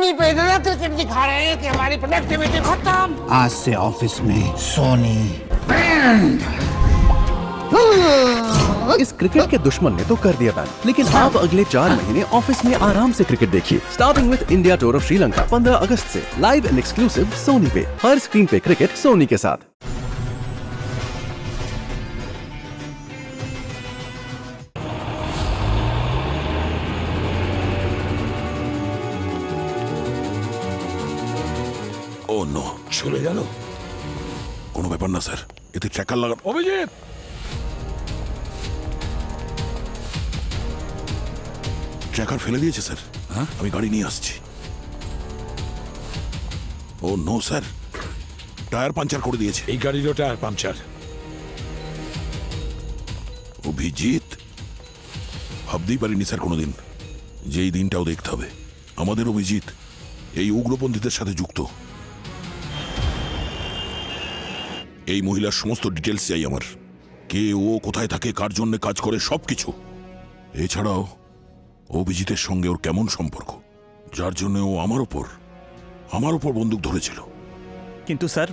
सोनी पे इतना क्रिकेट दिखा रहे हैं कि हमारी प्रोडक्टिविटी खत्म। आज से ऑफिस में सोनी इस क्रिकेट के दुश्मन ने तो कर दिया बैन, लेकिन आप अगले 4 महीने ऑफिस में आराम से क्रिकेट देखिए। Starting with India tour of Sri Lanka 15 अगस्त से लाइव एंड एक्सक्लूसिव सोनी पे। हर स्क्रीन पे क्रिकेट सोनी के साथ। ও নো, চলে গেল। কোনো ব্যাপার না স্যার, এতে ট্র্যাকার লাগান। অভিজিৎ, ট্র্যাকার ফেলে দিয়েছে স্যার। হ্যাঁ, আমি গাড়ি নিয়ে আসছি। ও নো স্যার, টায়ার পাঞ্চার করে দিয়েছে। এই গাড়িরও টায়ার পাংচার। অভিজিৎ, ভাবতেই পারিনি স্যার কোনোদিন যে এই দিনটাও দেখতে হবে। আমাদের অভিজিৎ এই উগ্রপন্থীদের সাথে যুক্ত। এই মহিলার সমস্ত ডিটেলস চাই আমার। কে ও, কোথায় থাকে, কার জন্য কাজ করে, সবকিছু। এছাড়াও অভিজিতের সঙ্গে ওর কেমন সম্পর্ক, যার জন্য ও আমার ওপর বন্দুক ধরেছিল। কিন্তু স্যার,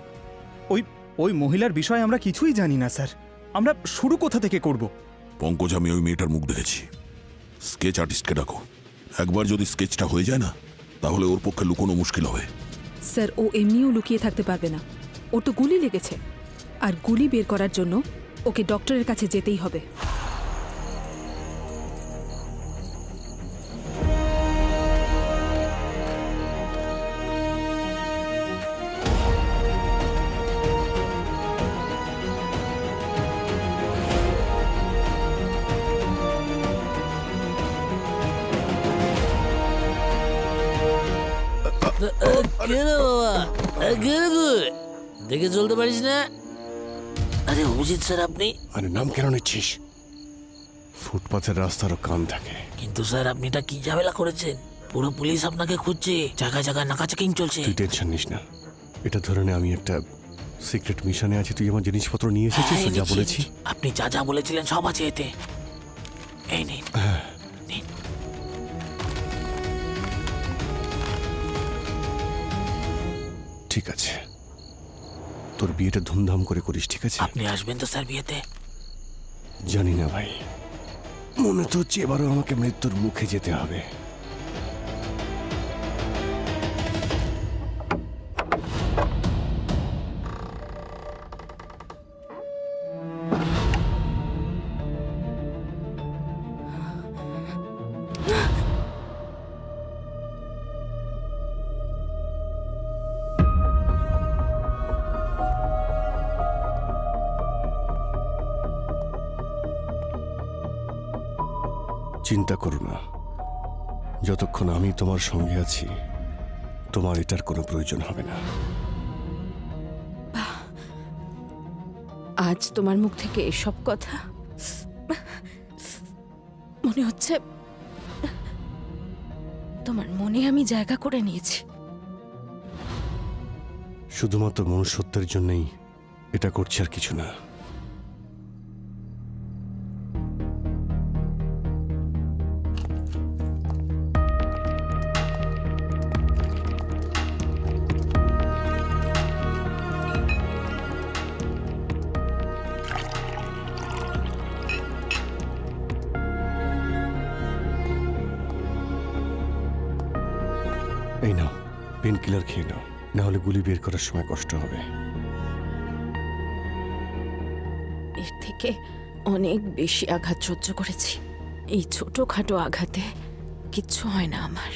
ওই মহিলার বিষয়ে আমরা কিছুই জানি না স্যার। আমরা শুরু কোথা থেকে করব? পঙ্কজ, আমি ওই মেয়েটার মুখ দেখেছি। স্কেচ আর্টিস্টকে ডাকো। একবার যদি স্কেচটা হয়ে যায় না, তাহলে ওর পক্ষে লুকোনো মুশকিল হবে। স্যার, ও এমনিও লুকিয়ে থাকতে পারবে না। ওর তো গুলি লেগেছে, আর গুলি বের করার জন্য ওকে ডক্টরের কাছে যেতেই হবে। দেখে চলতে পারিস না? আরে অভিজিৎ স্যার, আপনি? আরে নাম কেন নিচ্ছিস? ফুটপাথের রাস্তারও কান থাকে। কিন্তু স্যার, আপনি এটা কি ঝামেলা করেছেন? পুরো পুলিশ আপনাকে খুঁজছে, জায়গায় জায়গায় নাকা চেকিং চলছে। তুই টেনশন নিস না, এটা ধরে নে আমি একটা সিক্রেট মিশনে আছি। তুই আমার জিনিসপত্র নিয়ে এসেছিস তো? যা বলেছি, আপনি যা যা বলেছিলেন সব আছে এতে। এই নিন। নিন। ঠিক আছে, তোর বিয়েটা ধুমধাম করে করিস, ঠিক আছে? আপনি আসবেন তো স্যার বিয়েতে? জানি না ভাই, মনে তো হচ্ছে এবারও আমাকে মৃত্যুর মুখে যেতে হবে। চিন্তা করো না, যতক্ষণ আমি তোমার সঙ্গে আছি তোমার এটার কোনো প্রয়োজন হবে না। আজ তোমার মুখ থেকে এসব কথা মনে হচ্ছে তোমার মনে আমি জায়গা করে নিয়েছি। শুধুমাত্র মনুষ্যত্বের জন্যই এটা করছি, আর কিছু না। এই নাও, পেন কিলার খেয়ে নাও, না হলে গুলি বের করার সময় কষ্ট হবে। এর থেকে অনেক বেশি আঘাত সহ্য করেছি। এই ছোটখাটো আঘাতে কিচ্ছু হয় না আমার।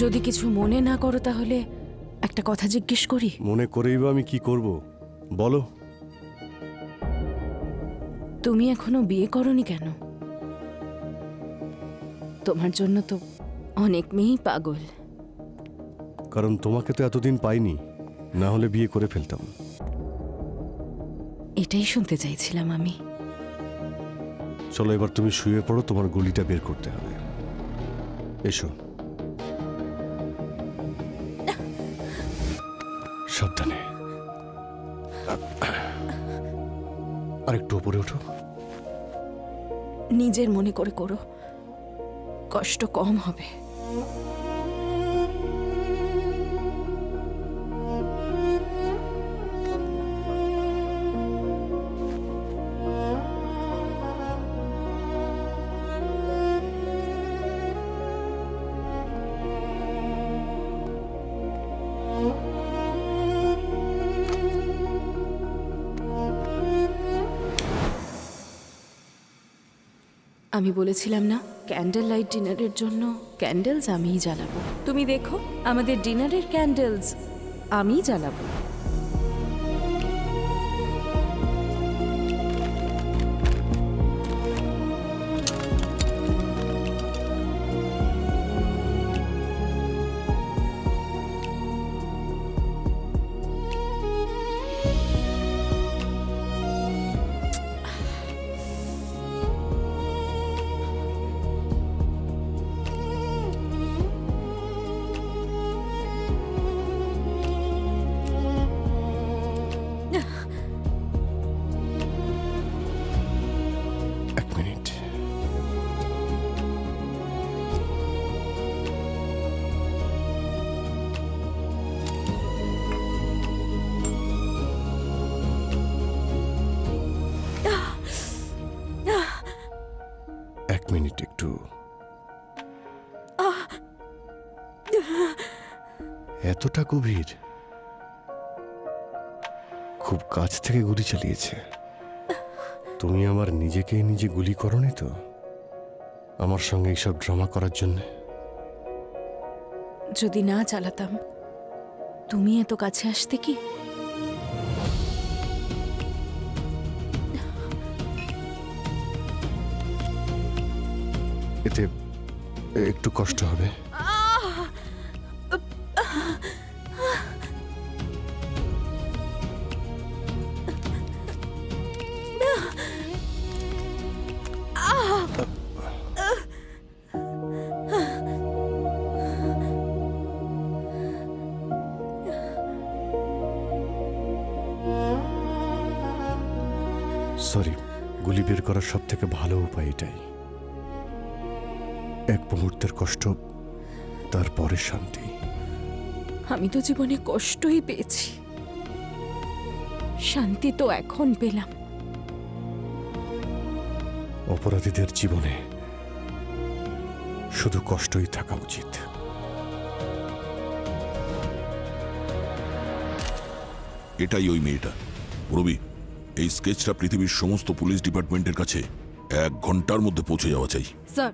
যদি কিছু মনে না করো তাহলে একটা কথা জিজ্ঞেস করি। মনে করেই বা আমি কি করব বলো? তুমি এখনো বিয়ে করনি কেন? তোমার জন্য তো অনেক মেয়েই পাগল। কারণ তোমাকে তো এতদিন পাইনি, না হলে বিয়ে করে ফেলতাম। এটাই শুনতে চাইছিলাম আমি। চলো এবার তুমি শুয়ে পড়ো, তোমার গুলিটা বের করতে হবে। এসো, সাবধানে। আরেকটু উপরে ওঠো। নিজের মনে করে করো, কষ্ট কম হবে। আমি বলেছিলাম না, ক্যান্ডেল লাইট ডিনারের জন্য ক্যান্ডেলস আমিই জ্বালাবো। তুমি দেখো, আমাদের ডিনারের ক্যান্ডেলস আমিই জ্বালাবো। এক মিনিট। এক মিনিট একটু। এতটা গভীর? খুব কাছ থেকে গুলি চালিয়েছে। তুমি আমার নিজেকে নিজে গুলি করনি তো আমার সঙ্গে এইসব ড্রামা করার জন্য? যদি না চালাতাম, তুমি এত কাছে আসতে কি? এতে একটু কষ্ট হবে। সরি, গুলি বের করার সব থেকে ভালো উপায় এটাই। এক মুহূর্তের কষ্ট, তারপরে শান্তি। আমি তো জীবনে কষ্টই পেয়েছি, শান্তি তো এখন পেলাম। অপরাধীদের জীবনে শুধু কষ্টই থাকা উচিত। এটাই ওই মেয়েটা। রবি, এই স্কেচটা পৃথিবীর সমস্ত পুলিশ ডিপার্টমেন্টের কাছে 1 ঘন্টার মধ্যে পৌঁছে যাওয়া চাই। স্যার,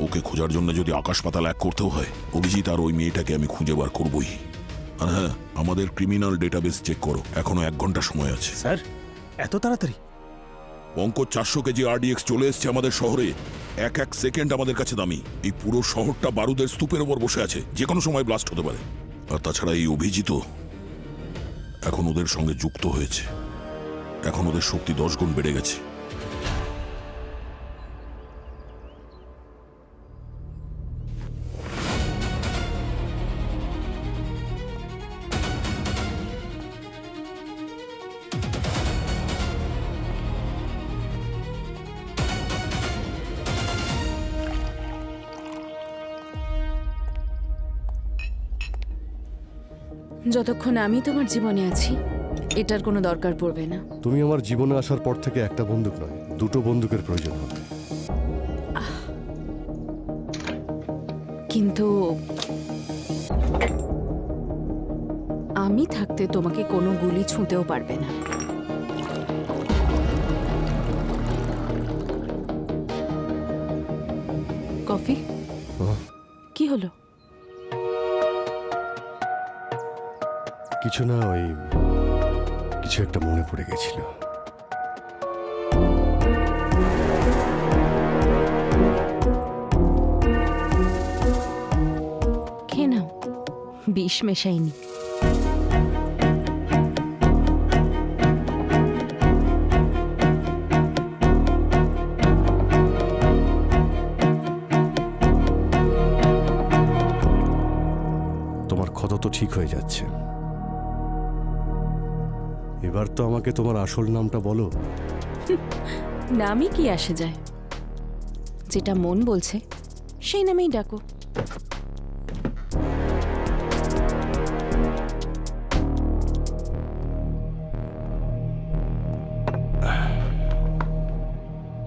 ওকে খোঁজার জন্য যদি আকাশ পাতাল এক করতেও হয়, অভিজিৎ আর ওই মেয়েটাকে আমি খুঁজে বার করবই। আর হ্যাঁ, আমাদের ক্রিমিনাল ডেটাবেস চেক করো, এখনো 1 ঘন্টা সময় আছে। স্যার, এত তাড়াতাড়ি? পঙ্কজ 400 কেজি RDX চলে এসছে আমাদের শহরে। এক সেকেন্ড আমাদের কাছে দামি। এই পুরো শহরটা বারুদের স্তূপের ওপর বসে আছে, যে কোনো সময় ব্লাস্ট হতে পারে। আর তাছাড়া এই অভিজিৎ এখন ওদের সঙ্গে যুক্ত হয়েছে। এখন ওদের শক্তি 10 গুণ বেড়ে গেছে। যতক্ষণ আমি তোমার জীবনে আছি, এটার কোনো দরকার পড়বে না। তুমি আমার জীবনে আসার পর থেকে একটা বন্দুক নয়, 2টো বন্দুকের প্রয়োজন হবে। কিন্তু আমি থাকতে তোমাকে কোনো গুলি ছুঁতেও পারবে না। কফি? কি হলো? কিছু না, ওই কিছু একটা মনে পড়ে গেছিল। খেয়ে নাও, বিষ মেশাইনি। আছে। এবার তো আমাকে তোমার আসল নামটা বলো। নামই কি আসে যায়, যেটা মন বলছে সেই নামেই ডাকো।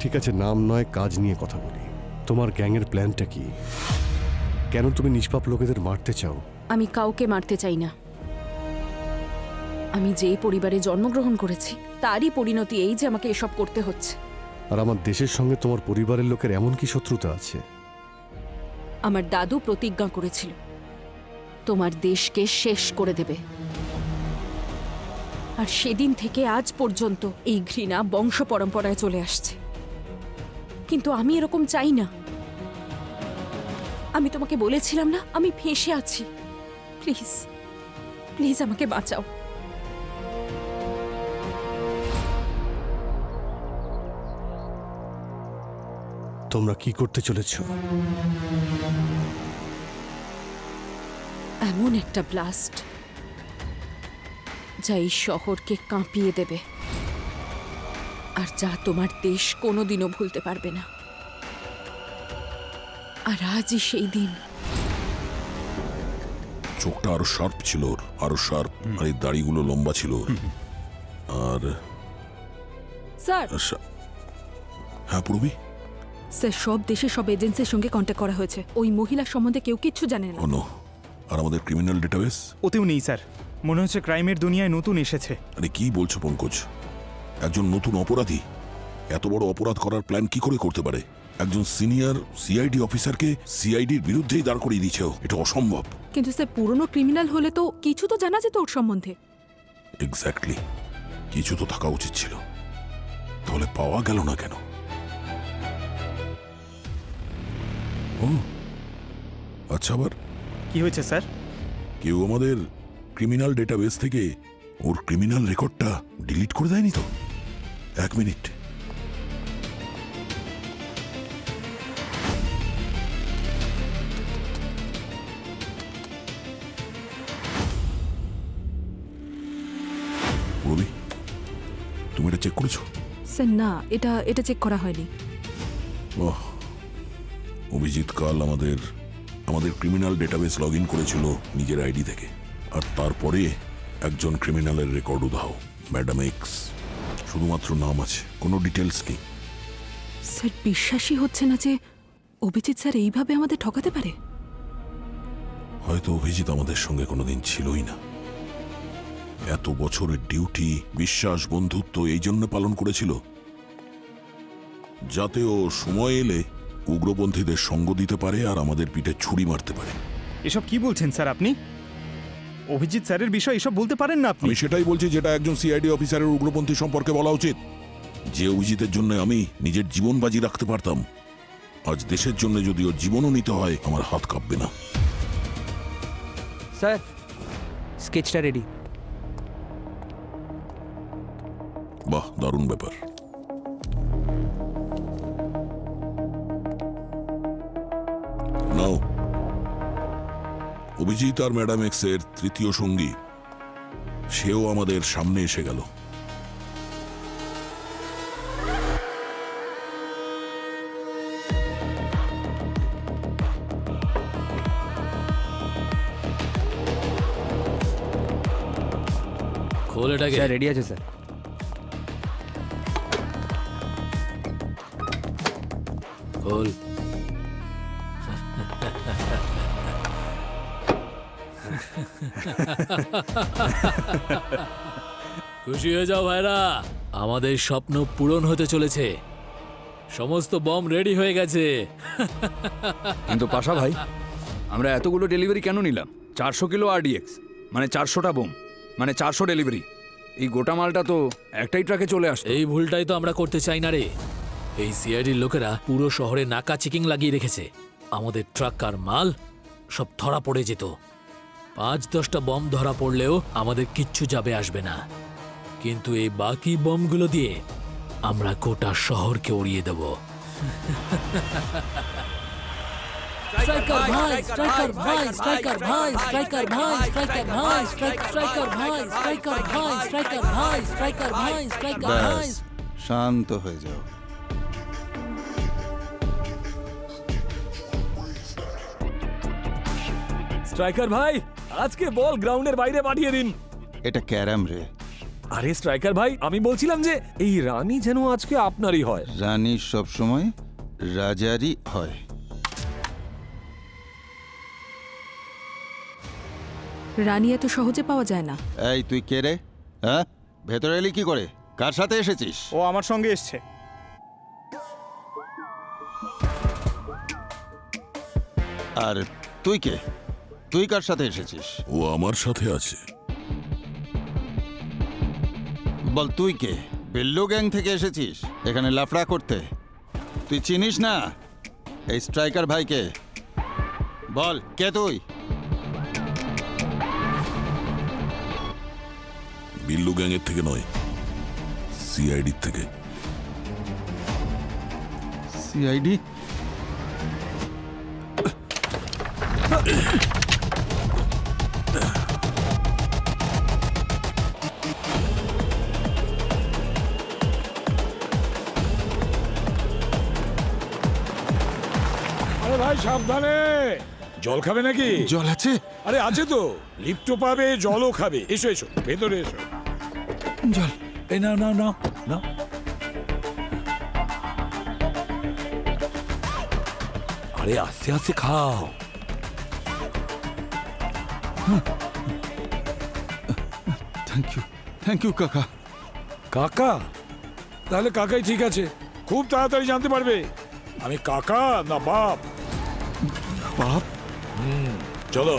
ঠিক আছে, নাম নয়, কাজ নিয়ে কথা বলি। তোমার গ্যাংয়ের প্ল্যানটা কি? কেন তুমি নিষ্পাপ লোকেদের মারতে চাও? আমি কাউকে মারতে চাই না। আমি যে পরিবারে জন্মগ্রহণ করেছি তারই পরিণতি এই যে আমাকে এসব করতে হচ্ছে। আর আমার দেশের সঙ্গে তোমার পরিবারের লোকের এমন কি শত্রুতা আছে? আমার দাদু প্রতিজ্ঞা করেছিল তোমার দেশকে শেষ করে দেবে, আর সেদিন থেকে আজ পর্যন্ত এই ঘৃণা বংশ পরম্পরায় চলে আসছে। কিন্তু আমি এরকম চাই না। আমি তোমাকে বলেছিলাম না আমি ফেঁসে আছি। প্লিজ প্লিজ আমাকে বাঁচাও। তোমরা কি করতে চলেছ? এমন একটা ব্লাস্ট যা এই শহরকে কাঁপিয়ে দেবে, আর যা তোমার দেশ কোনোদিনও ভুলতে পারবে না। আর আজই সেই দিন। চোখটা আরো শার্প ছিল ওর, আরো শার্প, আর এই দাড়িগুলো লম্বা ছিল ওর। আর স্যার হ্যাঁ পূর্বী, স্যার সব দেশে সব এজেন্সির সঙ্গে কন্ট্যাক্ট করা হয়েছে। ওই মহিলার সম্বন্ধে কেউ কিচ্ছু জানে না। অন্য আর আমাদের ক্রিমিনাল ডেটাবেস? ওতেও নেই স্যার। মনে হচ্ছে ক্রাইমের দুনিয়ায় নতুন এসেছে। আরে কি বলছো পঙ্কজ? একজন নতুন অপরাধী এত বড় অপরাধ করার প্ল্যান কি করে করতে পারে? একজন সিনিয়র সিআইডি অফিসারকে সিআইডির বিরুদ্ধেই দাঁড় করিয়ে দিচ্ছে। এটা অসম্ভব। কিন্তু স্যার পুরনো ক্রিমিনাল হলে তো কিছু তো জানা যেত ওর সম্বন্ধে। এক্স্যাক্টলি, কিছু তো থাকা উচিত ছিল। তাহলে পাওয়া গেল না কেন? ও আচ্ছা, আবার কি হয়েছে স্যার? কেউ আমাদের ক্রিমিনাল ডেটাবেস থেকে ওর ক্রিমিনাল রেকর্ডটা ডিলিট করে দেয়নি তো? এক মিনিট। রবি, তুমি এটা চেক করেছো? স্যার না, এটা চেক করা হয়নি। বাহ, অভিজিৎ কাল আমাদের ক্রিমিনাল ডেটাবেস লগ ইন করেছিল নিজের আইডি থেকে, আর তারপরে একজন ক্রিমিনালের রেকর্ড উধাও, ম্যাডাম এক্স। শুধুমাত্র নাম আছে, কোনো ডিটেলস নেই। স্যার বিশ্বাসই হচ্ছে না যে অভিজিৎ স্যার এইভাবে আমাদের ঠকাতে পারে। হয়তো অভিজিৎ আমাদের সঙ্গে কোনোদিন ছিলই না। এত বছরের ডিউটি, বিশ্বাস, বন্ধুত্ব এই জন্য পালন করেছিল যাতে ও সময় এলে উগ্রপন্থীদের সঙ্গ দিতে পারে আর আমাদের পিঠে ছুরি মারতে পারে। এসব কি বলছেন স্যার আপনি? অভিজিৎ স্যারের বিষয় এসব বলতে পারেন না আপনি? আমি সেটাই বলছি যেটা একজন সিআইডি অফিসারের উগ্রপন্থী সম্পর্কে বলা উচিত। যে অভিজিতের জন্য আমি নিজের জীবন বাজি রাখতে পারতাম, আজ দেশের জন্য যদি ওর জীবনও নিতে হয় আমার হাত কাঁপবে না। স্যার স্কেচটা রেডি। বাহ, দারুণ ব্যাপার। নাও, অভিজিৎ আর ম্যাডাম এক্স এর তৃতীয় সঙ্গী, সেও আমাদের সামনে এসে গেল। খোল এটাকে। স্যার রেডি আছে স্যার। খোল। খুশি হয়ে যাও ভাইরা, আমাদের স্বপ্ন পূরণ হতে চলেছে। সমস্ত বম রেডি হয়ে গেছে। কিন্তু পাশা ভাই, আমরা এতগুলো ডেলিভারি কেন নিলাম? 400 কিলো আরডিএক্স মানে 400টা বোম, মানে 400 ডেলিভারি। এই গোটা মালটা তো একটাই ট্রাকে চলে আসে। এই ভুলটাই তো আমরা করতে চাই না রে। এই সিআইডির লোকেরা পুরো শহরে নাকা চেকিং লাগিয়ে রেখেছে। আমাদের ট্রাক আর মাল সব ধরা পড়ে যেত। 5-10টা বম ধরা পড়লেও আমাদের কিচ্ছু যাবে আসবে না। কিন্তু এই বাকি বমগুলো দিয়ে আমরা গোটা শহরকে উড়িয়ে দেব। স্ট্রাইকার ভাই স্ট্রাইকার ভাই স্ট্রাইকার ভাই স্ট্রাইকার ভাই স্ট্রাইকার ভাই স্ট্রাইকার ভাই স্ট্রাইকার ভাই স্ট্রাইকার ভাই স্ট্রাইকার ভাই স্ট্রাইকার ভাই শান্ত হয়ে যাও। স্ট্রাইকার ভাই আজকে বল গ্রাউন্ডের বাইরে পাঠিয়ে দিন। এটা ক্যারাম রে। আরে স্ট্রাইকার ভাই আমি বলছিলাম যে এই রানী যেন আজকে আপনারই হয়। রানী সব সময় রাজারই হয়। রানী এত সহজে পাওয়া যায় না। এই তুই কে রে? হ্যাঁ, ভেতরে এলি কি করে? কার সাথে এসেছিস? ও আমার সঙ্গে এসছে। আর তুই কে? তুই কার সাথে এসেছিস? ও আমার সাথে আছে। বল তুই কে? বিল্লু গ্যাং থেকে এসেছিস এখানে লাফড়া করতে? তুই চিনিস না এই স্ট্রাইকার ভাইকে? বল কে তুই? বিল্লু গ্যাংয়ের থেকে নয়, সিআইডির থেকে। সিআইডি? আরে ভাই সাবধানে, জল খাবে নাকি? জল আছে? আরে আছে তো, লিফটও পাবে জলও খাবে। এসো এসো ভেতরে এসো। জল এই নাও নাও নাও নাও। আরে আস্তে আস্তে খাও। থ্যাংক ইউ কাকা। কাকা? তাহলে কাকাই ঠিক আছে, খুব তাড়াতাড়ি জানতে পারবে আমি কাকা না বাপ। বাপ? চলো।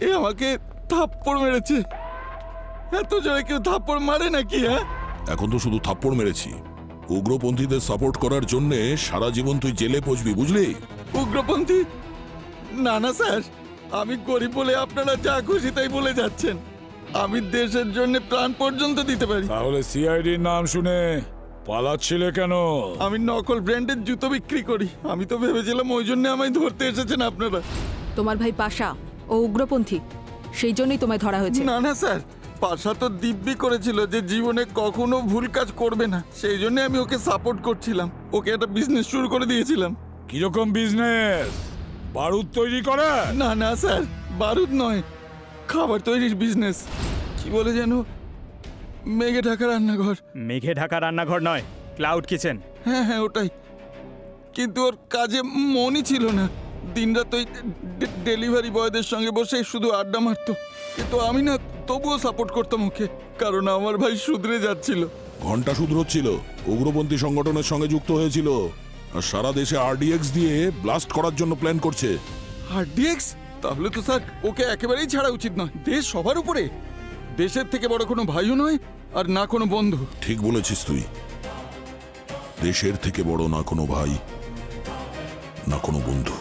এ আমাকে থাপ্পড় মেরেছে। এত জোরে কেউ থাপ্পড় মারে নাকি? হ্যাঁ, এখন তো শুধু থাপ্পড় মেরেছি, উগ্রপন্থীদের সাপোর্ট করার জন্য সারা জীবন তুই জেলে পচবি, বুঝলি? উগ্রপন্থী? না না স্যার, আমি গরিব বলে আপনারা যা খুশি তাই বলে যাচ্ছেন। আমি দেশের জন্য প্রাণ পর্যন্ত দিতে পারি। তাহলে সিআইডির নাম শুনে পালাচ্ছিলে কেন? আমি নকল ব্র্যান্ডের জুতো বিক্রি করি। আমি তো ভেবেছিলাম ওই জন্য আমায় ধরতে এসেছেন আপনারা। তোমার ভাই পাশা ও উগ্রপন্থী, সেই জন্যই তোমায় ধরা হয়েছে। না না স্যার, পাশা তো দিব্যি করেছিল যে জীবনে কখনো ভুল কাজ করবে না, সেই জন্য আমি ওকে সাপোর্ট করছিলাম। ওকে একটা বিজনেস শুরু করে দিয়েছিলাম। কিরকম বিজনেস? বারুদ তৈরি করা? না না স্যার, বারুদ নয়, খাবার তৈরির বিজনেস। কি বলে যেন, মেঘে ঢাকা রান্নাঘর। মেঘে ঢাকা রান্নাঘর নয়, ক্লাউড কিচেন। হ্যাঁ হ্যাঁ ওটাই। কিন্তু ওর কাজে মনই ছিল না। দিনরাত ওই ডেলিভারি বয়দের সঙ্গে বসে শুধু আড্ডা মারতো। কিন্তু আমি না তবুও সাপোর্ট করতাম ওকে, কারণ আমার ভাই শুধরে যাচ্ছিল। ঘন্টা শুধরোচ্ছিল, উগ্রপন্থী সংগঠনের সঙ্গে যুক্ত হয়েছিল, আর সারা দেশে আরডিএক্স দিয়ে ব্লাস্ট করার জন্য প্ল্যান করছে। আরডিএক্স? তাহলে তো স্যার ওকে একেবারেই ছাড়া উচিত নয়। দেশ সবার উপরে, দেশের থেকে বড় কোনো ভাইও নয় আর না কোনো বন্ধু। ঠিক বলেছিস তুই, দেশের থেকে বড় না কোনো ভাই না কোনো বন্ধু।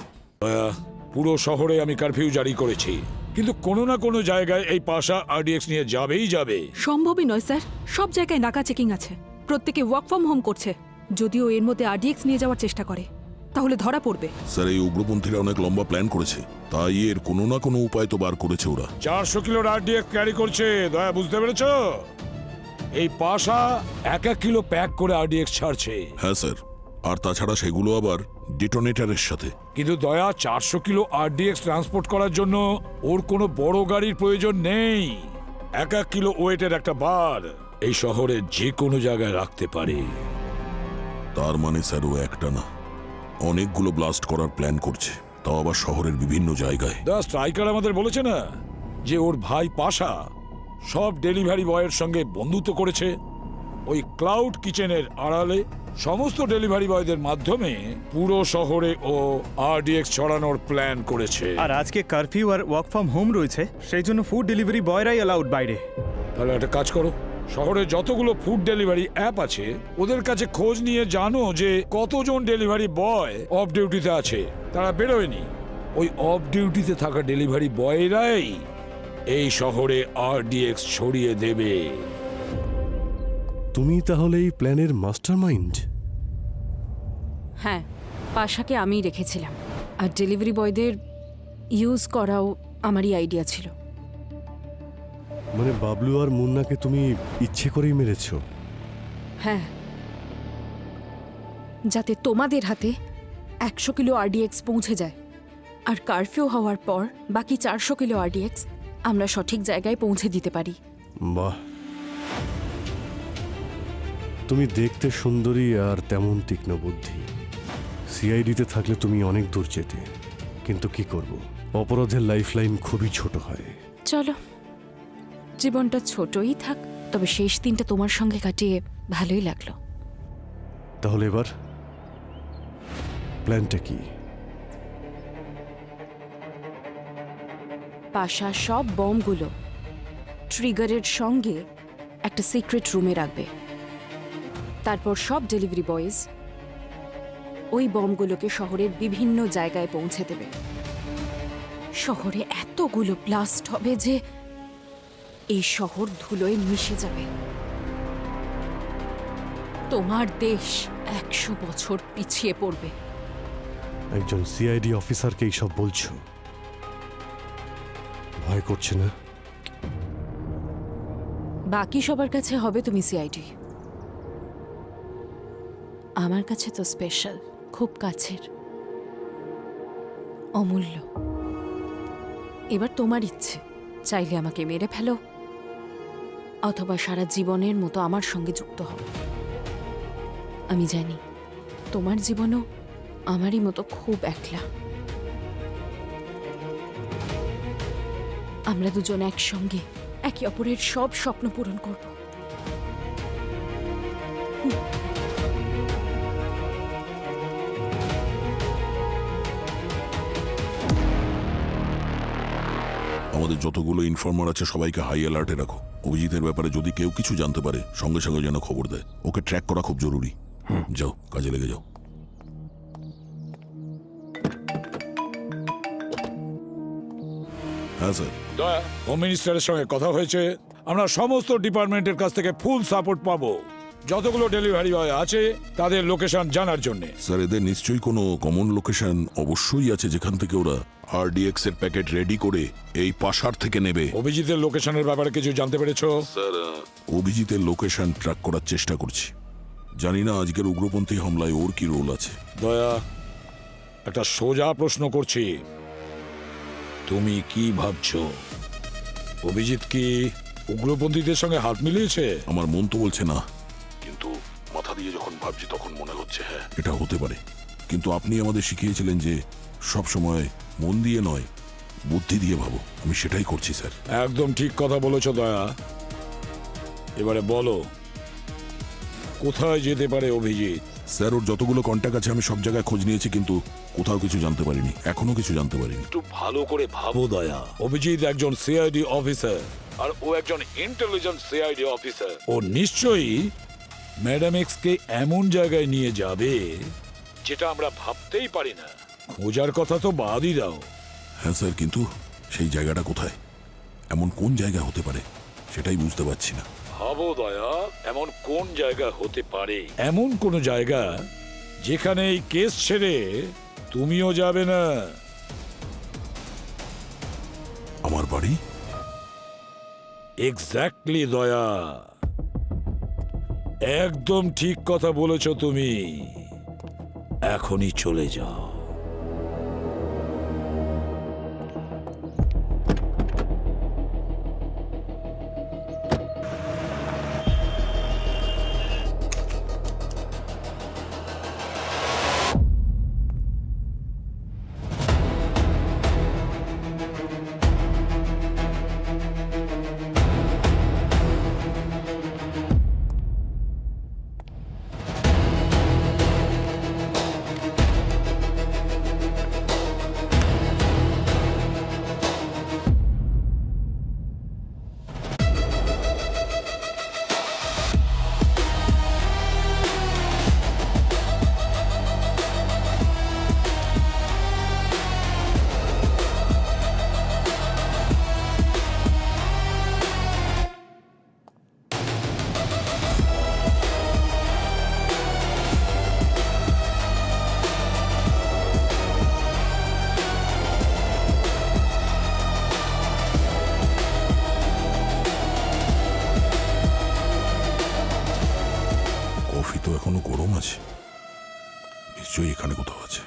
পুরো শহরে আমি কারফিউ জারি করেছি, কিন্তু কোনো না কোনো জায়গায় এই পাশা আরডিএক্স নিয়ে যাবেই যাবে। সম্ভবই নয় স্যার, সব জায়গায় নাকা চেকিং আছে, প্রত্যেকে ওয়ার্ক ফ্রম হোম করছে। যদিও এর মধ্যে আরডিএক্স নিয়ে যাওয়ার চেষ্টা করে তাহলে ধরা পড়বে। স্যার, এই উগ্রপন্থীরা অনেক লম্বা প্ল্যান করেছে, তাই এর কোনো না কোনো উপায় তো বার করেছে ওরা। 400 কিলোর আরডিএক্স ক্যারি করছে, দয়া বুঝতে পেরেছ? এই পাশা 1 কিলো প্যাক করে আরডিএক্স ছাড়ছে। হ্যাঁ স্যার, আর তাছাড়া সেগুলো আবার ডিটোনেটরের সাথে। কিন্তু দয়া 400 কিলো আরডিএক্স ট্রান্সপোর্ট করার জন্য ওর কোনো বড় গাড়ির প্রয়োজন নেই। 1 কিলো ওয়েটের একটা বার এই শহরে যে কোনো জায়গায় রাখতে পারে। তার মানে স্যার ও একটা না, অনেকগুলো ব্লাস্ট করার প্ল্যান করছে, তাও আবার শহরের বিভিন্ন জায়গায়। দা স্ট্রাইকার আমাদের বলেছে না যে ওর ভাই পাশা সব ডেলিভারি বয়ের সঙ্গে বন্ধুত্ব করেছে। ওই ক্লাউড কিচেনের আড়ালে সমস্ত ডেলিভারি বয়দের মাধ্যমে পুরো শহরে ও আরডিএক্স ছড়ানোর প্ল্যান করেছে। আর আজকে কারফিউ আর ওয়ার্ক ফ্রম হোম রয়েছে, সেই জন্য ফুড ডেলিভারি বয়রাই অ্যালাউড বাইরে। তাহলে একটা কাজ করো, শহরে যতগুলো ফুড ডেলিভারি অ্যাপ আছে ওদের কাছে খোঁজ নিয়ে জানো যে কতজন ডেলিভারি বয় অফ ডিউটিতে আছে। তারা বেরোয়নি, ওই অফ ডিউটিতে থাকা ডেলিভারি বয়রাই এই শহরে আরডিএক্স ছড়িয়ে দেবে। তুমি তাহলে এই প্ল্যানের মাস্টারমাইন্ড? হ্যাঁ, পাশাকে আমিই রেখেছিলাম, আর ডেলিভারি বয়দের ইউজ করাও আমারই আইডিয়া ছিল। মানে বাবলু আর মুন্নাকে তুমি ইচ্ছে করেই মেরেছো? হ্যাঁ, যাতে তোমাদের হাতে 100 কিলো আরডিএক্স পৌঁছে যায়, আর কারফিউ হওয়ার পর বাকি 400 কিলো আরডিএক্স আমরা সঠিক জায়গায় পৌঁছে দিতে পারি। বাহ, তুমি দেখতে সুন্দরী আর তেমন তীক্ষ্ণ বুদ্ধি। সিআইডিতে থাকলে তুমি অনেক দূর যেতে, কিন্তু কি করব, অপরাধের লাইফলাইন খুবই ছোট হয়। চলো, জীবনটা ছোটই থাক, তবে শেষ দিনটা তোমার সঙ্গে কাটিয়ে ভালোই লাগলো। তাহলে এবার প্ল্যানটা কি? পাশা সব বমগুলো ট্রিগারের সঙ্গে একটা সিক্রেট রুমে রাখবে। তারপর সব ডেলিভারি বয়েজ ওই বমগুলোকে শহরের বিভিন্ন জায়গায় পৌঁছে দেবে। শহরে এতগুলো ব্লাস্ট হবে যে এই শহর ধুলোয় মিশে যাবে। তোমার দেশ 100 বছর পিছিয়ে পড়বে। একজন সিআইডি অফিসারকে এইসব বলছো? ভয় করছে না? বাকি সবার কাছে হবে তুমি সিআইডি, আমার কাছে তো স্পেশাল, খুব কাছের, অমূল্য। এবার তোমার ইচ্ছে, চাইলে আমাকে মেরে ফেলো, অথবা সারা জীবনের মতো আমার সঙ্গে যুক্ত হও। আমি জানি তোমার জীবনও আমারই মতো খুব একলা। আমরা দুজন একসঙ্গে একে অপরের সব স্বপ্ন পূরণ করব। আমাদের যতগুলো ইনফর্মার আছে সবাইকে হাই অ্যালার্টে রাখো। অভিজিতের ব্যাপারে যদি কেউ কিছু জানতে পারে সঙ্গে সঙ্গে যেন খবর দেয়। ওকে ট্র্যাক করা খুব জরুরি। যাও, কাজে লেগে যাও। হ্যাঁ স্যার। দয়া, হোম মিনিস্টারের সঙ্গে কথা হয়েছে, আমরা সমস্ত ডিপার্টমেন্টের কাছ থেকে ফুল সাপোর্ট পাবো যতগুলো ডেলিভারি বয় আছে তাদের লোকেশন জানার জন্য। স্যার, এদের নিশ্চয়ই কোনো কমন লোকেশন অবশ্যই আছে যেখান থেকে ওরা আরডিএক্স এর প্যাকেট রেডি করে এই পাশার থেকে নেবে। অভিজিতের লোকেশনের ব্যাপারে কিছু জানতে পেরেছো? স্যার, অভিজিতের লোকেশন ট্র্যাক করার চেষ্টা করছি। জানি না আজকের উগ্রপন্থী হামলায় ওর কি রোল আছে। দয়া, একটা সোজা প্রশ্ন করছি, তুমি কি ভাবছো? অভিজিৎ কি উগ্রপন্থীদের সঙ্গে হাত মিলিয়েছে? আমার মন তো বলছে না, কিন্তু মাথা দিয়ে যখন ভাবছি তখন মনে হচ্ছে হ্যাঁ, এটা হতে পারে। কিন্তু আপনি আমাদের শিখিয়েছিলেন যে সব সময় মন দিয়ে নয়, বুদ্ধি দিয়ে ভাবো। আমি সেটাই করছি স্যার। একদম ঠিক কথা বলেছো দয়া। এবারে বলো, কোথায় যেতে পারে অভিজিৎ? স্যার, ওর যতগুলো কন্ট্যাক্ট আছে আমি সব জায়গায় খোঁজ নিয়েছি, কিন্তু কোথাও কিছু জানতে পারিনি, এখনো কিছু জানতে পারিনি। একটু ভালো করে ভাবো দয়া। অভিজিৎ একজন সিআইডি অফিসার, আর ও একজন ইন্টেলিজেন্ট সিআইডি অফিসার। ও নিশ্চয়ই ম্যাডাম এক্স কে এমন জায়গায় নিয়ে যাবে যেটা আমরা ভাবতেই পারি না। খোঁজার কথা তো বাদই দাও। হ্যাঁ স্যার, কিন্তু সেই জায়গাটা কোথায়, এমন কোন জায়গা হতে পারে সেটাই বুঝতে পারছি না। ভাবো দয়া, এমন কোন জায়গা হতে পারে? এমন কোন জায়গা যেখানে এই কেস ছেড়ে তুমিও যাবে না। আমার বাড়ি? এক্স্যাক্টলি দয়া, একদম ঠিক কথা বলেছো তুমি। এখনই চলে যাও। এখনো গরম আছে, নিশ্চয়ই এখানে কোথাও আছে।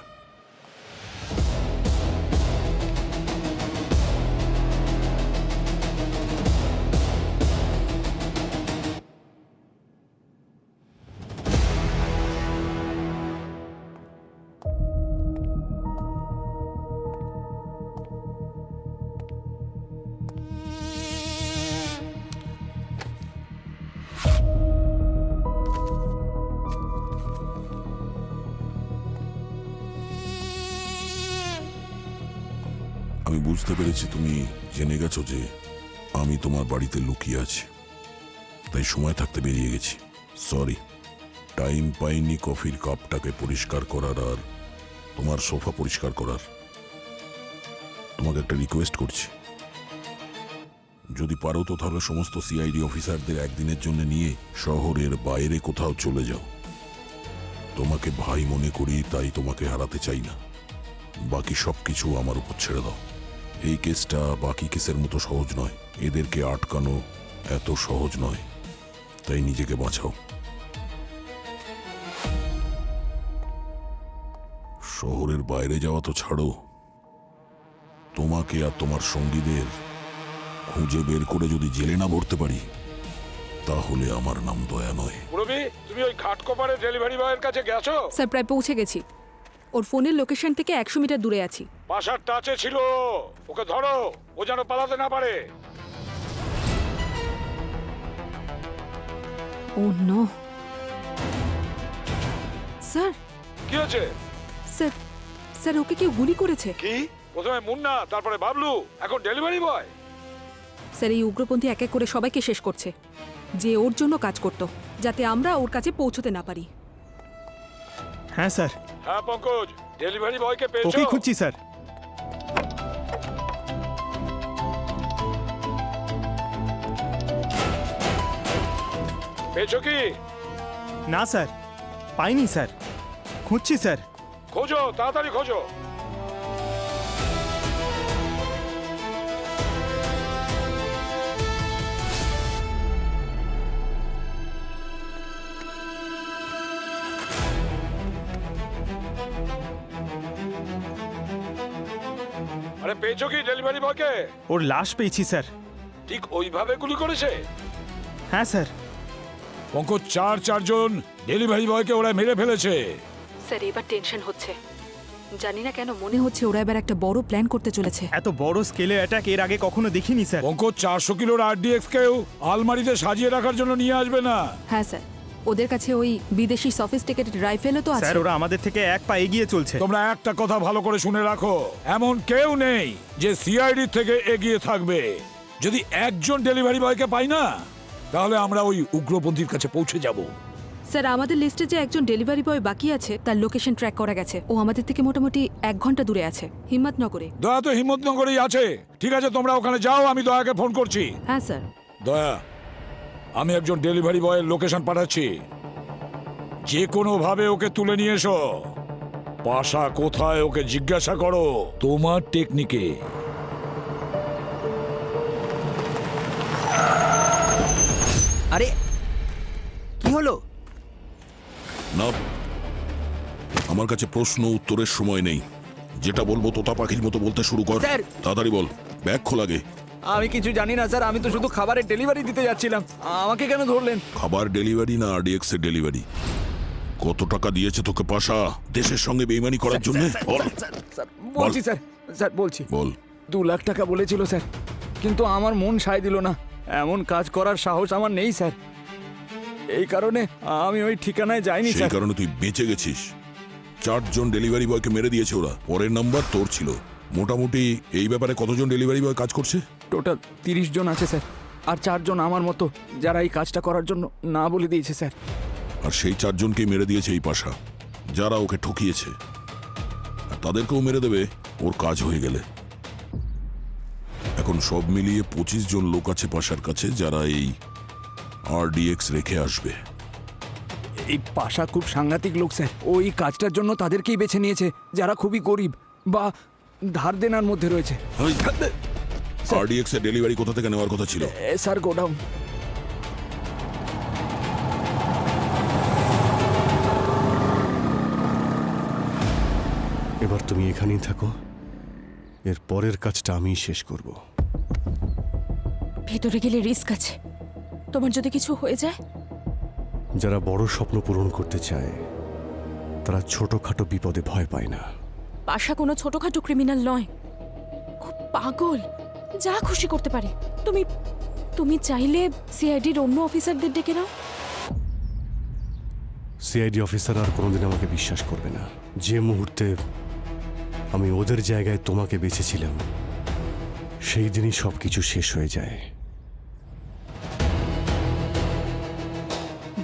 আমি বুঝতে পেরেছি তুমি জেনে গেছো যে আমি তোমার বাড়িতে লুকিয়ে আছি, তাই সময় থাকতে বেরিয়ে গেছি। সরি, টাইম পাইনি কফির কাপটাকে পরিষ্কার করার আর তোমার সোফা পরিষ্কার করার। তোমাকে একটা রিকোয়েস্ট করছি, যদি পারো তো তাহলে সমস্ত সিআইডি অফিসারদের একদিনের জন্য নিয়ে শহরের বাইরে কোথাও চলে যাও। তোমাকে ভাই মনে করি, তাই তোমাকে হারাতে চাই না। বাকি সবকিছু আমার উপর ছেড়ে দাও। এই কেসটা বাকি কেসের মতো সহজ নয়, এদেরকে আটকানো এত সহজ নয়, তাই নিজেকে বাঁচাও। শহরের বাইরে যাওয়া তো ছাড়ো, তোমাকে আর তোমার সঙ্গীদের খুঁজে বের করে যদি জেলে না ভরতে পারি তাহলে আমার নাম দয়া নয়। পুরবি, তুমি ওই ঘাটকোপারে ডেলিভারি বয়ের কাছে গেছো? স্যার প্রায় পৌঁছে গেছি। ওর ফোনের লোকেশন থেকে 100 মিটার দূরে আছি। বাসার টাচে ছিল, ওকে ধরো, ও যেন পালাতে না পারে। ও নো স্যার। কি হয়েছে? স্যার স্যার ওকে কেউ গুলি করেছে। কি? প্রথমে মুন্না, তারপরে বাবলু, এখন ডেলিভারি বয়। স্যার এই উগ্রপন্থী এক এক করে সবাইকে শেষ করছে, যে ওর জন্য কাজ করত, যাতে আমরা ওর কাছে পৌঁছতে না পারি। হ্যাঁ স্যার। হ্যাঁ পঙ্কজ, ডেলিভারি বয়কে পেয়েছো? ওকেই খুঁজছি স্যার। পেয়েছো কি? না স্যার, পাইনি স্যার, খুঁজছি স্যার। খোঁজো, তাড়াতাড়ি খোঁজো। আরে পেয়েছো কি ডেলিভারি বয়কে? ওর লাশ পেয়েছি স্যার। ঠিক ওইভাবে গুলি করেছে? হ্যাঁ স্যার। পঙ্কজ, চারজন ডেলিভারি বয়কে ওরা মেরে ফেলেছে। স্যার এবার টেনশন হচ্ছে, জানি না কেন মনে হচ্ছে ওরা এবার একটা বড় প্ল্যান করতে চলেছে। এত বড় স্কেলে অ্যাটাক এর আগে কখনো দেখিনি স্যার। পঙ্কজ, 400 কিলোর RDX কেও আলমারিতে সাজিয়ে রাখার জন্য নিয়ে আসবে না। হ্যাঁ স্যার, ওদের কাছে ওই বিদেশি সফিস্টিকেটেড রাইফেলও তো আছে। স্যার ওরা আমাদের থেকে এক পা এগিয়ে চলছে। তোমরা একটা কথা ভালো করে শুনে রাখো, এমন কেউ নেই যে সিআইডি থেকে এগিয়ে থাকবে। যদি একজন ডেলিভারি বয়কে পাই না, তাহলে আমরা ওই উগ্রপন্থীর কাছে পৌঁছে যাব। স্যার আমাদের লিস্টে যে একজন ডেলিভারি বয় বাকি আছে তার লোকেশন ট্র্যাক করা গেছে। ও আমাদের থেকে মোটামুটি 1 ঘন্টা দূরে আছে, হিম্মতনগরে। দয়া তো হিম্মতনগরেই আছে। ঠিক আছে, তোমরা ওখানে যাও, আমি দয়াকে ফোন করছি। হ্যাঁ স্যার। দয়া, আমি একজন ডেলিভারি বয়ের লোকেশন পাঠাচ্ছি, যে কোনো ভাবে ওকে তুলে নিয়ে এসো। পাশা কোথায় ওকে জিজ্ঞাসা করো তোমার টেকনিকে। আরে কি হলো? না, আমার কাছে প্রশ্ন উত্তরের সময় নেই। যেটা বলবো তোতা পাখির মতো বলতে শুরু কর। স্যার! তাড়াতাড়ি বল, ব্যাগ খোলাগে। আমি কিছু জানি না স্যার, আমি তো শুধু খাবারের ডেলিভারি দিতে যাচ্ছিলাম। আমাকে কেন ধরলেন? খাবার ডেলিভারি না RDX এর ডেলিভারি? কত টাকা দিয়েছে তোকে পাশা দেশের সঙ্গে বেইমানি করার জন্য? বল। স্যার বলছি স্যার, স্যার বলছি। বল। 2 লাখ টাকা বলেছিল স্যার, কিন্তু আমার মন সায় দিল না। এমন কাজ করার সাহস আমার নেই স্যার, এই কারণে আমি ওই ঠিকানায় যাইনি সেই স্যার। কারণে তুই বেঁচে গেছিস। 4 জন ডেলিভারি বয়কে মেরে দিয়েছে ওরা, পরের নাম্বার তোর ছিল। মোটামুটি এই ব্যাপারে কতজন ডেলিভারি বয় কাজ করছে? টোটাল 30 জন আছে স্যার, আর 4 জন আমার মতো যারা এই কাজটা করার জন্য না বলে দিয়েছে স্যার। আর সেই 4 জনকেই মেরে দিয়েছে এই পাশা, যারা ওকে ঠকিয়েছে। আর তাদেরকেও মেরে দেবে ওর কাজ হয়ে গেলে। এখন সব মিলিয়ে 25 জন লোক আছে পাশার কাছে, যারা এই RDX রেখে আসবে। এই পাশা খুব সাংঘাতিক লোক স্যার, ওই কাজটার জন্য তাদেরকেই বেছে নিয়েছে যারা খুবই গরিব বা ধার দেনার মধ্যে রয়েছে। RDX এর ডেলিভারি কোথা থেকে নেওয়ার কথা ছিল? Sir godown. এবার তুমি এখানেই থাকো, এর পরের কাজটা আমিই শেষ করব। ভেতরে গেলে রিস্ক আছে, তোমার যদি কিছু হয়ে যায়। যারা বড় স্বপ্ন পূরণ করতে চায় তারা ছোটখাটো বিপদে ভয় পায় না। পাশা কোনো ছোটখাটো ক্রিমিনাল নয়, খুব পাগল, যা খুশি করতে পারে। তুমি তুমি চাইলে সিআইডির অন্য অফিসারদের ডেকে নাও। সিআইডি অফিসার আর কোনোদিন আমাকে বিশ্বাস করবে না। যে মুহূর্তে আমি ওদের জায়গায় তোমাকে বেছেছিলাম সেই দিনই সবকিছু শেষ হয়ে যায়।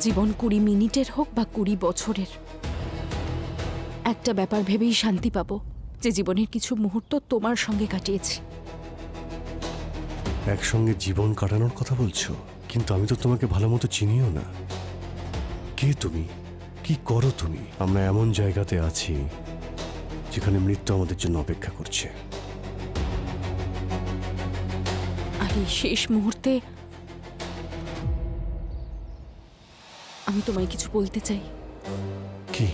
জীবন 20 মিনিটের হোক বা 20 বছরের, একটা ব্যাপার ভেবেই শান্তি পাবো যে জীবনের কিছু মুহূর্ত তোমার সঙ্গে কাটিয়েছি। একসঙ্গে জীবন কাটানোর কথা বলছো, কিন্তু আমি তো তোমাকে ভালো মতো চিনিও না। কে তুমি, কি করো তুমি? আমরা এমন জায়গাতে আছি যেখানে মৃত্যু আমাদের জন্য অপেক্ষা করছে। আর এই শেষ মুহূর্তে আমি তোমায় কিছু বলতে চাই। কি?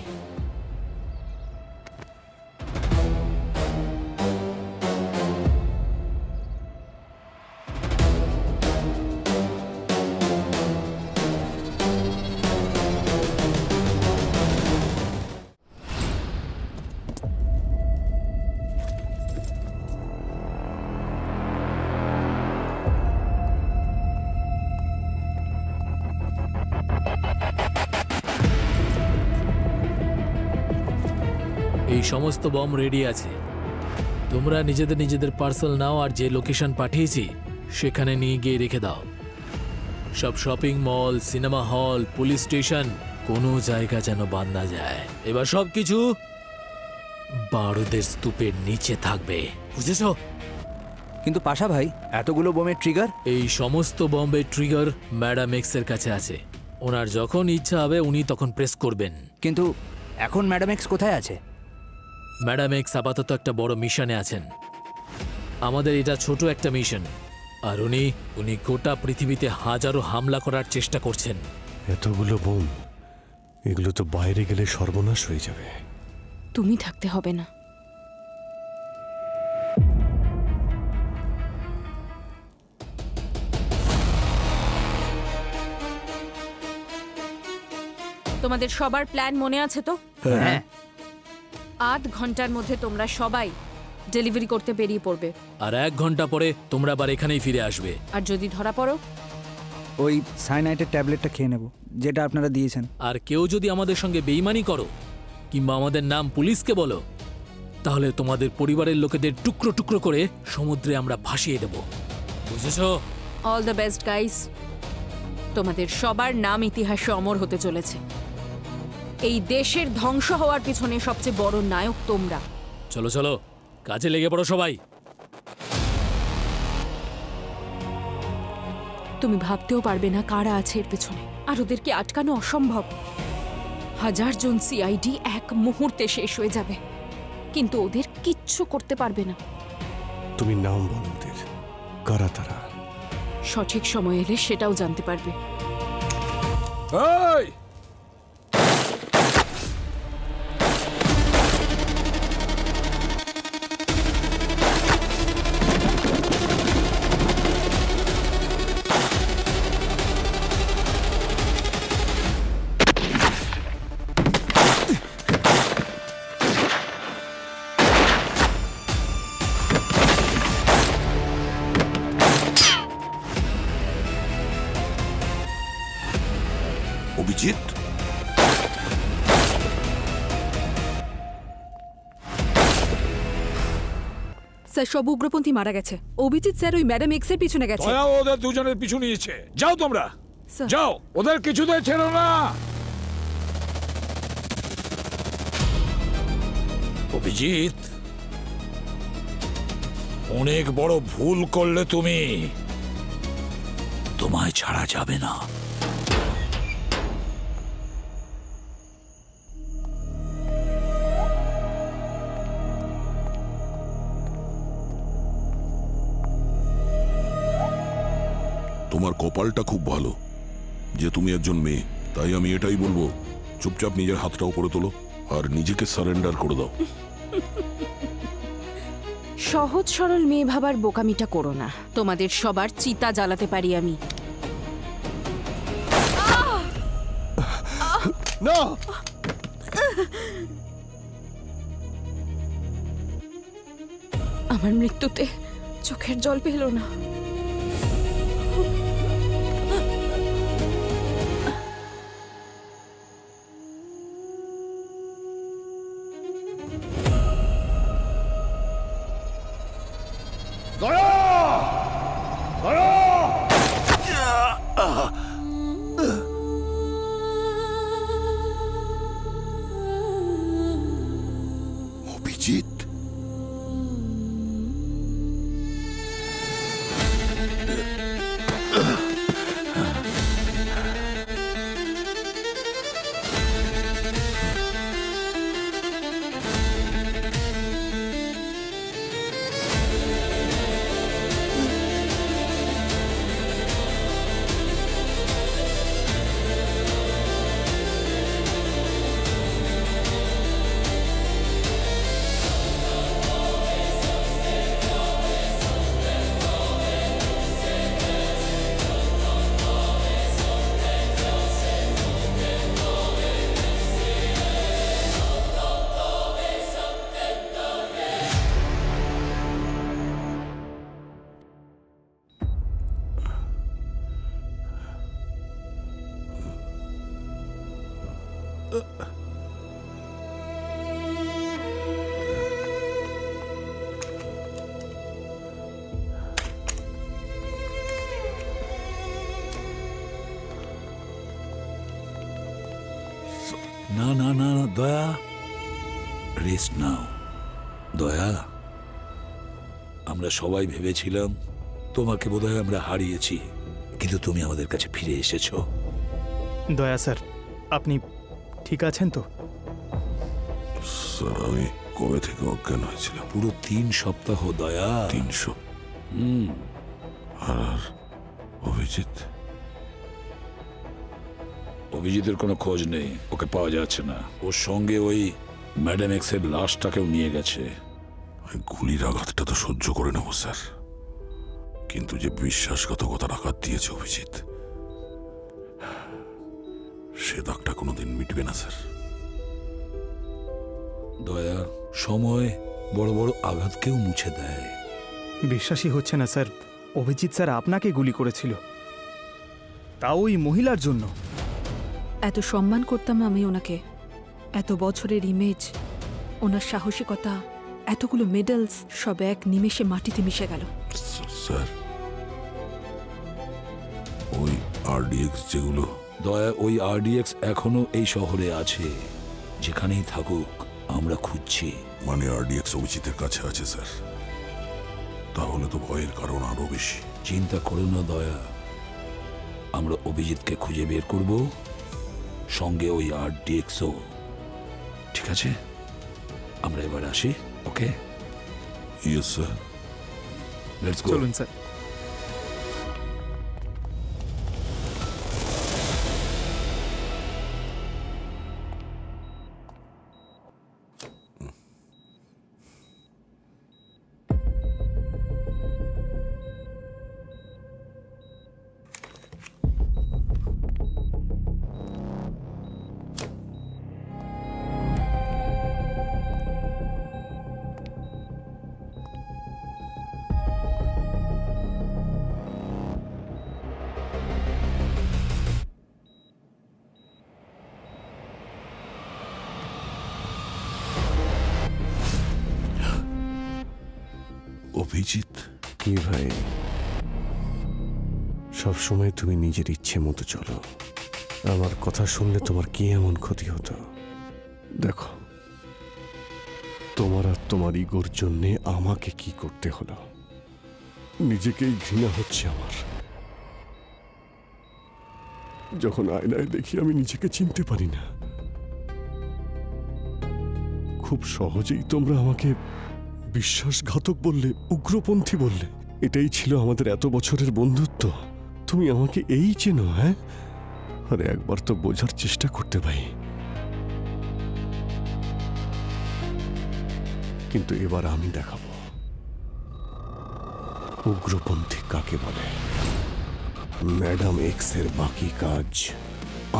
এই সমস্ত বম রেডি আছে, তোমরা নিজেদের নিজেদের পার্সেল নাও আর যে লোকেশন পাঠিয়েছি সেখানে নিয়ে গিয়ে রেখে দাও। সব shopping mall, cinema hall, police station, কোনো জায়গা যেন বাদ না যায়। এবার সবকিছু বারুদের স্তূপের নিচে থাকবে, বুঝেছো? কিন্তু পাশা ভাই, এতগুলো বোমের ট্রিগার? এই সমস্ত বম্বের ট্রিগার ম্যাডাম এক্সের কাছে আছে। ওনার যখন ইচ্ছা হবে উনি তখন প্রেস করবেন। কিন্তু এখন ম্যাডাম এক্স কোথায় আছে? ম্যাডাম এক্স আপাতত একটা বড় মিশনে আছেন। আমাদের এটা ছোট একটা মিশন, আর উনি গোটা পৃথিবীতে হাজারো হামলা করার চেষ্টা করছেন। এতগুলো বোম, এগুলো তো বাইরে গেলে সর্বনাশ হয়ে যাবে। তুমি থাকতে হবে না। তোমাদের সবার প্ল্যান মনে আছে তো? হ্যাঁ। 8 ঘন্টার মধ্যে তোমরা সবাই ডেলিভারি করতে বেরিয়ে পড়বে। আর 1 ঘন্টা পরে তোমরা আবার এখানেই ফিরে আসবে। আর যদি ধরা পড়ো, ওই সাইনাইটের ট্যাবলেটটা খেয়ে নেব যেটা আপনারা দিয়েছেন। আর কেউ যদি আমাদের সঙ্গে বেইমানি করো কিংবা আমাদের নাম পুলিশকে বলো, তাহলে তোমাদের পরিবারের লোকেদের টুকরো টুকরো করে সমুদ্রে আমরা ভাসিয়ে দেব, বুঝেছো? All the best guys. তোমাদের সবার নাম ইতিহাসে অমর হতে চলেছে। এই দেশের ধ্বংস হওয়ার পিছনে সবচেয়ে বড় নায়ক তোমরা। চলো চলো, কাজে লেগে পড়ো সবাই। তুমি ভাবতেও পারবে না কারা আছে এর পেছনে, আর ওদেরকে আটকানো অসম্ভব। 1000 জন সিআইডি এক মুহূর্তে শেষ হয়ে যাবে, কিন্তু ওদের কিচ্ছু করতে পারবে না। তুমি নাম বলো ওদের, কারা তারা? সঠিক সময় এলে সেটাও জানতে পারবে। এই! অভিজিৎ, স্যার, সব উগ্রপন্থী মারা গেছে। অভিজিৎ স্যার ওই ম্যাডাম এক্সের পিছনে গেছে। দয়া ওদের দুজনের পিছু নিয়েছে। যাও তোমরা, স্যার। যাও, ওদের কিছুতে ছেড়ো না। অভিজিৎ, অনেক বড় ভুল করলে তুমি। তোমায় ছাড়া যাবে না। তোমার কপালটা খুব ভালো যে তুমি একজন মেয়ে। তাই আমি এটাই বলবো, চুপচাপ নিজের হাতটা উপরে তোলো আর নিজেকে সারেন্ডার করে দাও। সহজ সরল মেয়ে ভাবার বোকামিটা করো না। তোমাদের সবার চিতা জ্বালাতে পারি আমি। না, আমার মৃত্যুতে চোখের জল পেল না। অভিজিৎ, না না না দয়া, রেস্ট নাও। দয়া, আমরা সবাই ভেবেছিলাম তোমাকে বোধহয় আমরা হারিয়েছি, কিন্তু তুমি আমাদের কাছে ফিরে এসেছো। দয়া স্যার, আপনি ঠিক আছেন তো? স্যার আমি কবে থেকে অজ্ঞান হয়েছিলাম? পুরো 3 সপ্তাহ দয়া। 300। হুম। আর অভিজিৎ? অভিজিতের কোনো খোঁজ নেই, ওকে পাওয়া যাচ্ছে না। ওর সঙ্গে ওই ম্যাডাম এক্সের লাশটাকেও নিয়ে গেছে। গুলির আঘাতটা তো সহ্য করে নেব স্যার, কিন্তু যে বিশ্বাসঘাতকতার আঘাত দিয়েছে অভিজিৎ, সে দাগটা কোনোদিন মিটবে না স্যার। দয়া, সময় বড় বড় আঘাতকেও মুছে দেয়। বিশ্বাসই হচ্ছে না স্যার, অভিজিৎ স্যার আপনাকে গুলি করেছিল, তাও ওই মহিলার জন্য। এত সম্মান করতাম আমি ওনাকে, এত বছরের ইমেজ, ওনার সাহসিকতা, এতগুলো মেডেলস সব এক নিমেষে মাটিতে মিশে গেল। স্যার ওই আরডিএক্স যেগুলো? দয়া, ওই আরডিএক্স এখনো এই শহরে আছে, যেখানেই থাকুক আমরা খুঁজছি। মানে আরডিএক্স অভিজিতের কাছে আছে স্যার? তাহলে তো ভয়ের কারণ আরো বেশি। চিন্তা করো না দয়া, আমরা অভিজিৎকে খুঁজে বের করব, সঙ্গে ওই আরডিএক্সও। ঠিক আছে, আমরা এবার আসি। Okay? Yes sir. Let's go. চলুন স্যার। অভিজিৎ? কি ভাই, সব সময় তুমি নিজের ইচ্ছে মতো চলো। আমার কথা শুনলে তোমার কি এমন ক্ষতি হতো? দেখো, তোমার আর তোমার ইগোর জন্যে আমাকে কি করতে হলো। নিজেকেই ঘৃণা হচ্ছে আমার। যখন আয়নায় দেখি আমি নিজেকে চিনতে পারি না। খুব সহজেই তোমরা আমাকে বিশ্বাসঘাতক বললে, উগ্রপন্থী বললে। এটাই ছিল আমাদের এত বছরের বন্ধুত্ব। তুমি আমাকে এই চেনো? হ্যাঁ, আরে একবার তো বোঝার চেষ্টা করতে ভাই। কিন্তু এবার আমি দেখাবো উগ্রপন্থী কাকে বলে। ম্যাডাম এক্স এর বাকি কাজ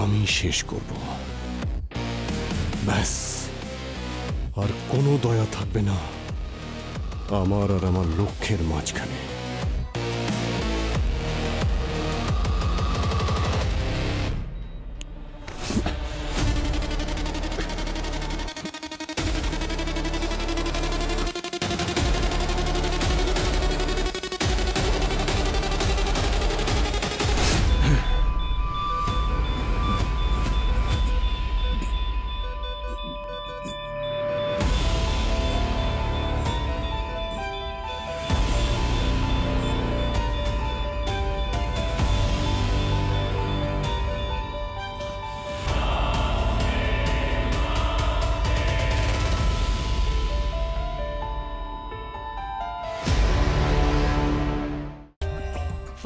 আমি শেষ করব। ব্যাস, আর কোনো দয়া থাকবে না আমার আর আমার লক্ষ্যের মাঝখানে।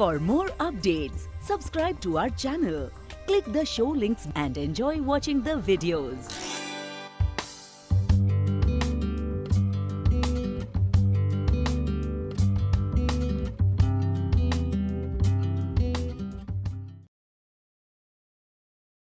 For more updates, subscribe to our channel, click the show links and enjoy watching the videos.